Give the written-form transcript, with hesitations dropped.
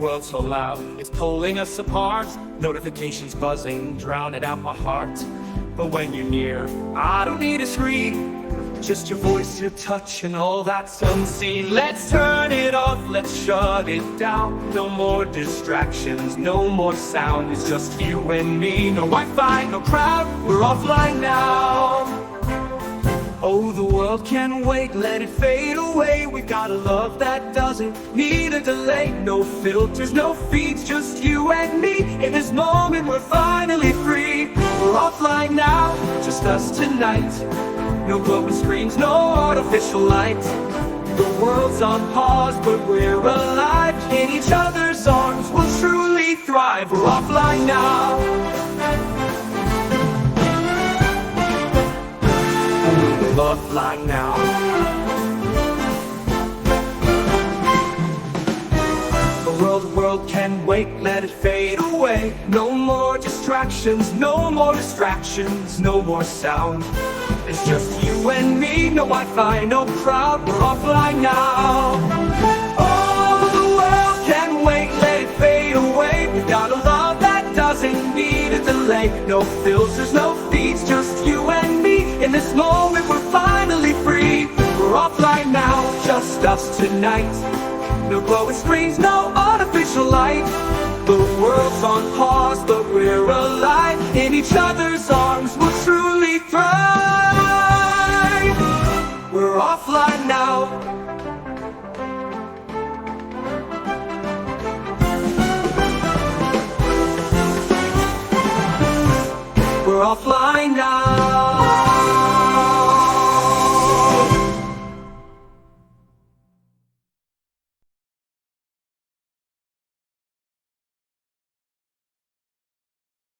world so loud, it's pulling us apart. Notifications buzzing, drowning out my heart. But when you're near, I don't need a screen, just your voice, your touch, and all that's unseen. Let's turn it off, let's shut it down. No more distractions, no more sound. It's just you and me, no Wi-Fi, no crowd. We're offline now. Oh, the world can wait, let it fade away. We've got a love that doesn't need a delay. No filters, no feeds, just you and me. In this moment we're finally free. We're offline now, just us tonight. No glowing screens, no artificial light. The world's on pause, but we're alive. In each other's arms we'll truly thrive. We're offline now. Offline now. The world can wait, let it fade away. No more distractions, no more distractions, no more sound. It's just you and me, no Wi-Fi, no crowd. We're offline now. Oh, the world can wait, let it fade away. We've got a love that doesn't need a delay. No filters, no feeds, just you and me. In this moment we're finally free. We're offline now, just us tonight. No glowing screens, no artificial light. The world's on pause, but we're alive. In each other's arms we'll truly thrive. We're offline now. We're offline now.